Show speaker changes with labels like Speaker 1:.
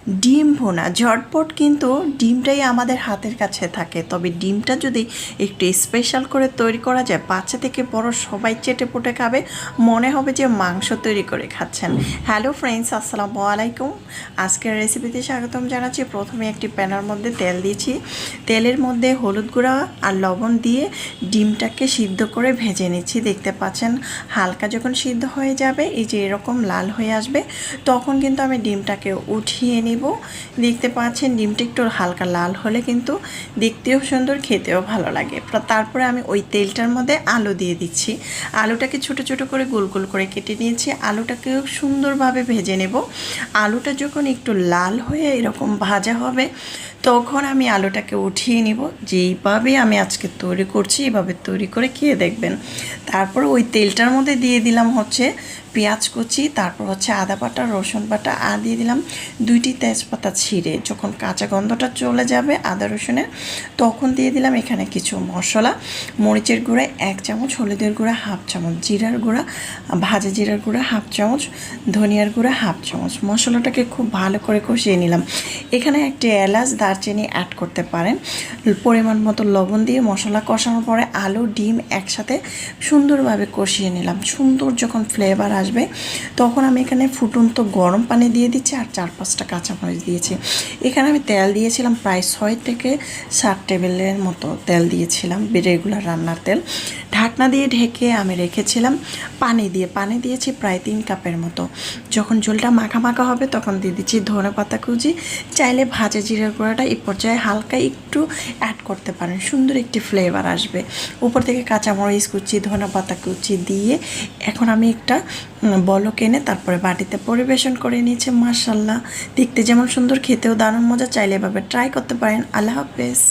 Speaker 1: ডিম ভুনা ঝটপট, কিন্তু ডিমটাই আমাদের হাতের কাছে থাকে। তবে ডিমটা যদি একটু স্পেশাল করে তৈরি করা যায়, বাচ্চা থেকে বড় সবাই চেটে পুটে খাবে, মনে হবে যে মাংস তৈরি করে খাচ্ছেন। হ্যালো ফ্রেন্ডস, আসসালামু আলাইকুম। আজকের রেসিপিতে স্বাগতম জানাচ্ছি। প্রথমে একটি প্যানের মধ্যে তেল দিয়েছি। তেলের মধ্যে হলুদ গুঁড়া আর লবণ দিয়ে ডিমটাকে সিদ্ধ করে ভেজে নিচ্ছি। দেখতে পাচ্ছেন হালকা যখন সিদ্ধ হয়ে যাবে, এই যে এরকম লাল হয়ে আসবে, তখন কিন্তু আমি ডিমটাকে উঠিয়ে নিব। দেখতে পাচ্ছেন ডিমটা একটু হালকা লাল হলে কিন্তু দেখতেও সুন্দর, খেতেও ভালো লাগে। তারপরে আমি ওই তেলটার মধ্যে আলু দিয়ে দিচ্ছি। আলুটাকে ছোট ছোট করে গোল গোল করে কেটে নিয়েছি। আলুটাকেও সুন্দরভাবে ভেজে নেব। আলুটা যখন একটু লাল হয়ে এরকম ভাজা হবে, তখন আমি আলুটাকে উঠিয়ে নিব। যেইভাবে আমি আজকে তৈরি করছি, এইভাবে তৈরি করে খেয়ে দেখবেন। তারপর ওই তেলটার মধ্যে দিয়ে দিলাম হচ্ছে পেঁয়াজ কুচি, তারপর হচ্ছে আদা বাটা, রসুন বাটা, আর দিয়ে দিলাম 2টি তেজপাতা ছিঁড়ে। যখন কাঁচা গন্ধটা চলে যাবে আদা রসুনের, তখন দিয়ে দিলাম এখানে কিছু মশলা। মরিচের গুঁড়া 1 চামচ, হলুদের গুঁড়া 1/2 চামচ, জিরার গুঁড়া, ভাজা জিরার গুঁড়া 1/2 চামচ, ধনিয়ার গুঁড়া 1/2 চামচ। মশলাটাকে খুব ভালো করে কষিয়ে নিলাম। এখানে একটি এলাচ, দারচিনি অ্যাড করতে পারেন। পরিমাণ মতো লবণ দিয়ে মশলা কষানোর পরে আলু ডিম একসাথে সুন্দরভাবে কষিয়ে নিলাম। সুন্দর যখন ফ্লেভার আসবে, তখন আমি এখানে ফুটন্ত গরম পানি দিয়ে দিচ্ছি আর 4-5টা কাঁচামরিচ দিয়েছি। এখানে আমি তেল দিয়েছিলাম প্রায় 6 থেকে 7 টেবিলের মতো তেল দিয়েছিলাম, রেগুলার রান্নার তেল। ঢাকনা দিয়ে ঢেকে আমি রেখেছিলাম। পানি দিয়েছি প্রায় 3 কাপের মতো। যখন ঝোলটা মাখা মাখা হবে, তখন দিয়ে দিচ্ছি ধনেপাতা কুচি। চাইলে ভাজা জিরার গুঁড়াটা এই পর্যায়ে হালকা একটু অ্যাড করতে পারেন, সুন্দর একটি ফ্লেভার আসবে। উপর থেকে কাঁচামরিচ কুচি, ধনেপাতা কুচি দিয়ে এখন আমি একটা বলক এনে তারপরে বাটিতে পরিবেশন করে নিয়েছি। মাশাআল্লাহ, দেখতে যেমন সুন্দর, খেতেও দারুণ মজা। চাইলে এভাবে ট্রাই করতে পারেন। আল্লাহ হাফেজ।